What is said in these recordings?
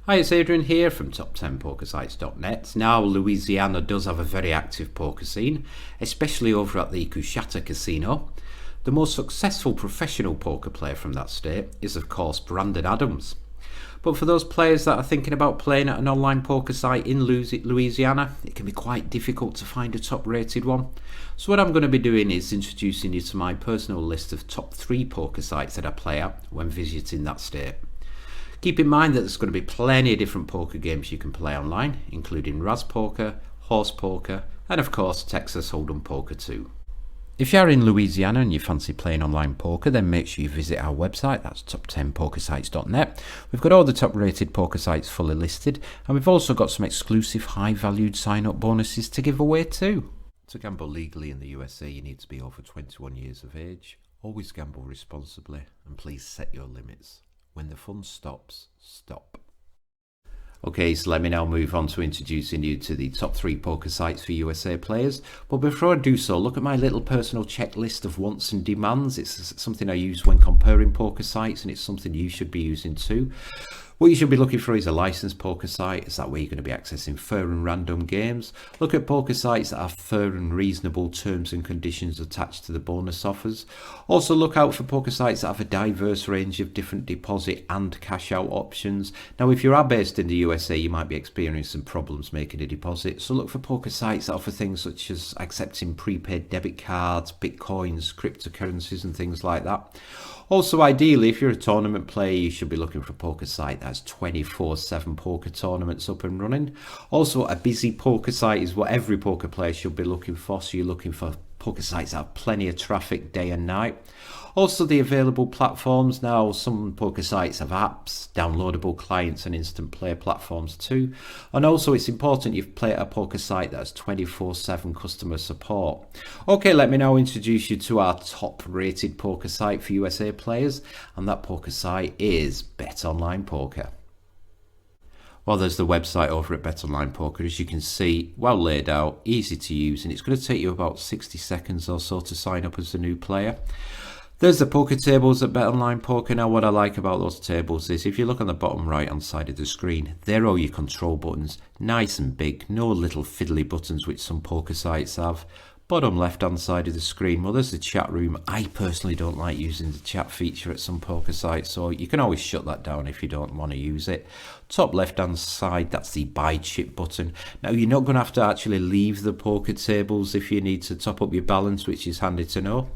Hi, it's Adrian here from top10pokersites.net. Now, Louisiana does have a very active poker scene, especially over at the Coushatta Casino. The most successful professional poker player from that state is, of course, Brandon Adams. But for those players that are thinking about playing at an online poker site in Louisiana, it can be quite difficult to find a top-rated one. So what I'm going to be doing is introducing you to my personal list of top 3 poker sites that I play at when visiting that state. Keep in mind that there's going to be plenty of different poker games you can play online, including Razz Poker, Horse Poker, and of course Texas Hold'em Poker too. If you're in Louisiana and you fancy playing online poker, then make sure you visit our website, that's top10pokersites.net. We've got all the top rated poker sites fully listed, and we've also got some exclusive high valued sign up bonuses to give away too. To gamble legally in the USA, you need to be over 21 years of age. Always gamble responsibly, and please set your limits. When the fun stops, stop. Okay, so let me now move on to introducing you to the top 3 poker sites for USA players. But before I do so, look at my little personal checklist of wants and demands. It's something I use when comparing poker sites, and it's something you should be using too. What you should be looking for is a licensed poker site. Is that where you're going to be accessing fair and random games? Look at poker sites that have fair and reasonable terms and conditions attached to the bonus offers. Also look out for poker sites that have a diverse range of different deposit and cash out options. Now if you are based in the USA, you might be experiencing problems making a deposit. So look for poker sites that offer things such as accepting prepaid debit cards, bitcoins, cryptocurrencies and things like that. Also, ideally, if you're a tournament player, you should be looking for a poker site that has 24/7 poker tournaments up and running. Also, a busy poker site is what every poker player should be looking for. So you're looking for poker sites that have plenty of traffic day and night. Also, the available platforms. Now, some poker sites have apps, downloadable clients and instant play platforms too. And also, it's important you play at a poker site that has 24/7 customer support. Okay, let me now introduce you to our top rated poker site for USA players. And that poker site is Bet Online Poker. Well, there's the website over at Bet Online Poker. As you can see, well laid out, easy to use, and it's going to take you about 60 seconds or so to sign up as a new player. There's the poker tables at Bet Online Poker. Now what I like about those tables is if you look on the bottom right hand side of the screen, they're all your control buttons, nice and big, no little fiddly buttons which some poker sites have. Bottom left hand side of the screen, well there's the chat room. I personally don't like using the chat feature at some poker sites, so you can always shut that down if you don't want to use it. Top left hand side, that's the buy chip button. Now you're not going to have to actually leave the poker tables if you need to top up your balance, which is handy to know.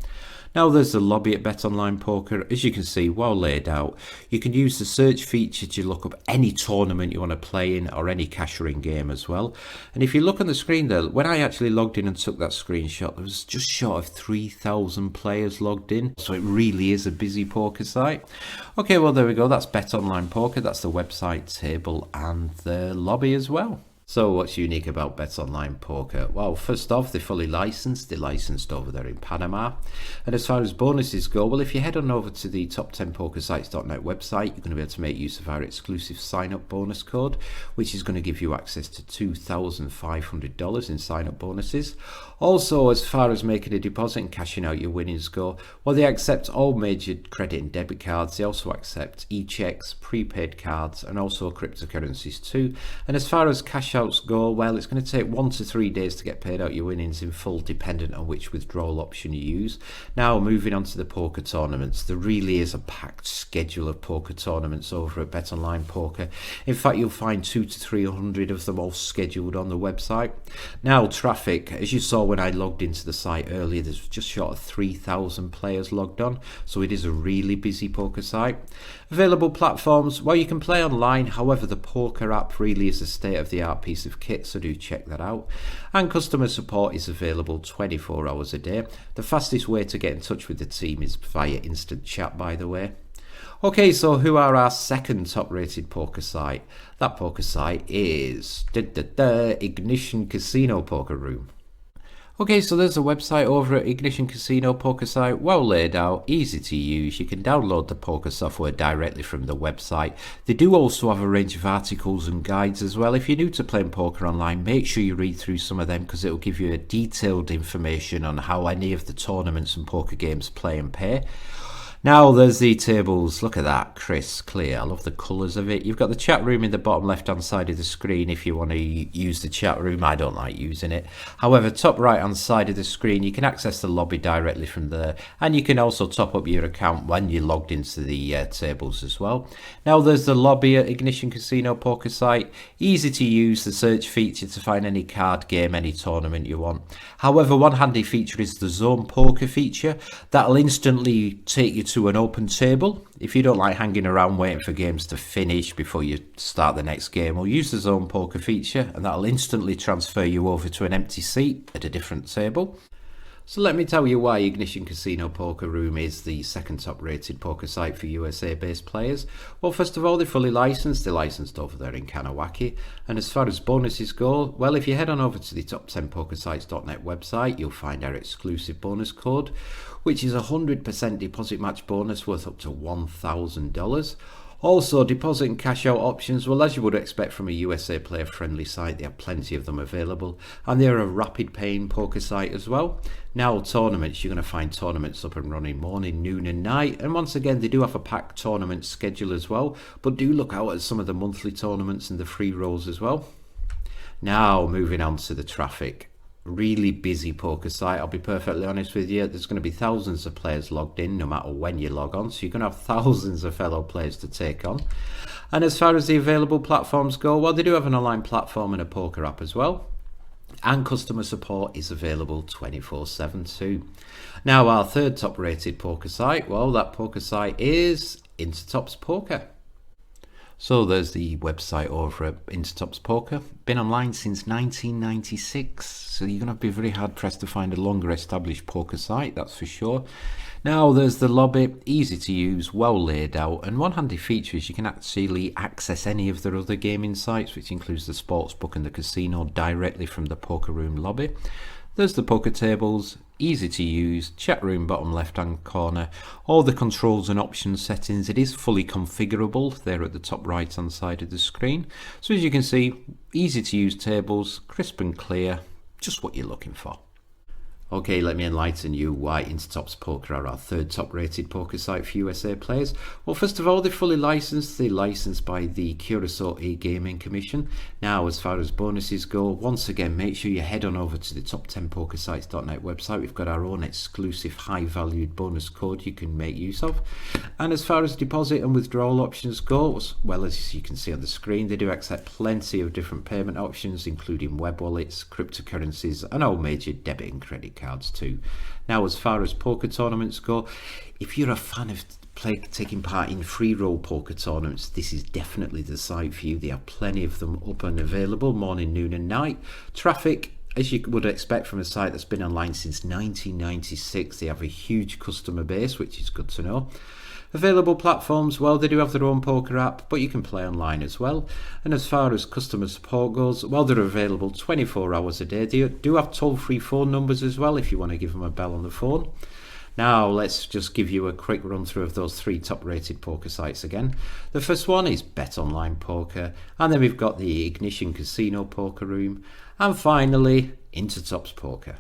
Now there's the lobby at Bet Online Poker. As you can see, well laid out. You can use the search feature to look up any tournament you want to play in or any cash-in game as well. And if you look on the screen there, when I actually logged in and took that screenshot, there was just short of 3,000 players logged in. So it really is a busy poker site. Okay, well there we go. That's Bet Online Poker. That's the website, table and the lobby as well. So what's unique about Bet Online Poker? Well, first off, they're fully licensed. They're licensed over there in Panama. And as far as bonuses go, well, if you head on over to the top10pokersites.net website, you're going to be able to make use of our exclusive sign-up bonus code, which is going to give you access to $2,500 in sign-up bonuses. Also, as far as making a deposit and cashing out your winnings go, well, they accept all major credit and debit cards. They also accept e-checks, prepaid cards, and also cryptocurrencies too. And as far as cash outs go, well, it's going to take 1 to 3 days to get paid out your winnings in full, dependent on which withdrawal option you use. Now, moving on to the poker tournaments, there really is a packed schedule of poker tournaments over at Bet Online Poker. In fact, you'll find 200 to 300 of them all scheduled on the website. Now, traffic, as you saw when I logged into the site earlier, there's just short of 3,000 players logged on, so it is a really busy poker site. Available platforms, well, you can play online. However, the poker app really is a state-of-the-art piece of kit, so do check that out. And customer support is available 24 hours a day. The fastest way to get in touch with the team is via instant chat, by the way. Okay, so who are our second top rated poker site? That poker site is Ignition Casino Poker Room. Okay, so there's a website over at Ignition Casino Poker site, well laid out, easy to use. You can download the poker software directly from the website. They do also have a range of articles and guides as well. If you're new to playing poker online, make sure you read through some of them because it will give you a detailed information on how any of the tournaments and poker games play and pay. Now there's the tables. Look at that, crisp, clear. I love the colours of it. You've got the chat room in the bottom left hand side of the screen if you want to use the chat room. I don't like using it. However, top right hand side of the screen, you can access the lobby directly from there, and you can also top up your account when you're logged into the tables as well. Now there's the lobby at Ignition Casino poker site. Easy to use, the search feature to find any card game, any tournament you want. However, one handy feature is the zone poker feature. That'll instantly take you to an open table. If you don't like hanging around waiting for games to finish before you start the next game, we'll use the zone poker feature, and that'll instantly transfer you over to an empty seat at a different table. So let me tell you why Ignition Casino Poker Room is the second top rated poker site for USA based players. Well, first of all, they're fully licensed. They're licensed over there in Kanawaki. And as far as bonuses go, well, if you head on over to the top10pokersites.net website, you'll find our exclusive bonus code, which is a 100% deposit match bonus worth up to $1,000. Also, deposit and cash out options, well, as you would expect from a USA player friendly site, they have plenty of them available, and they're a rapid paying poker site as well. Now, tournaments, you're going to find tournaments up and running morning, noon and night, and once again they do have a packed tournament schedule as well, but do look out at some of the monthly tournaments and the free rolls as well. Now, moving on to the traffic. Really busy poker site, I'll be perfectly honest with you. There's going to be thousands of players logged in no matter when you log on, so you're going to have thousands of fellow players to take on. And as far as the available platforms go, well, they do have an online platform and a poker app as well, and customer support is available 24/7 too. Now, our third top rated poker site, well, that poker site is Intertops Poker. So there's the website over at Intertops Poker. Been online since 1996, so you're going to be very hard pressed to find a longer established poker site, that's for sure. Now there's the lobby, easy to use, well laid out, and one handy feature is you can actually access any of their other gaming sites, which includes the sportsbook and the casino, directly from the poker room lobby. There's the poker tables, easy to use, chat room bottom left hand corner, all the controls and options settings. It is fully configurable there at the top right hand side of the screen. So as you can see, easy to use tables, crisp and clear, just what you're looking for. Okay, let me enlighten you why Intertops Poker are our third top rated poker site for USA players. Well, first of all, they're fully licensed. They're licensed by the Curacao E-Gaming Commission. Now, as far as bonuses go, once again, make sure you head on over to the top10pokersites.net website. We've got our own exclusive high valued bonus code you can make use of. And as far as deposit and withdrawal options go, well, as you can see on the screen, they do accept plenty of different payment options, including web wallets, cryptocurrencies, and all major debit and credit cards too. Now, as far as poker tournaments go, if you're a fan of taking part in free roll poker tournaments, this is definitely the site for you. They have plenty of them up and available morning, noon and night. Traffic, as you would expect from a site that's been online since 1996, they have a huge customer base, which is good to know. Available platforms, well, they do have their own poker app, but you can play online as well. And as far as customer support goes, well, they're available 24 hours a day. They do have toll-free phone numbers as well if you want to give them a bell on the phone. Now, let's just give you a quick run through of those three top-rated poker sites again. The first one is Bet Online Poker, and then we've got the Ignition Casino Poker Room, and finally, Intertops Poker.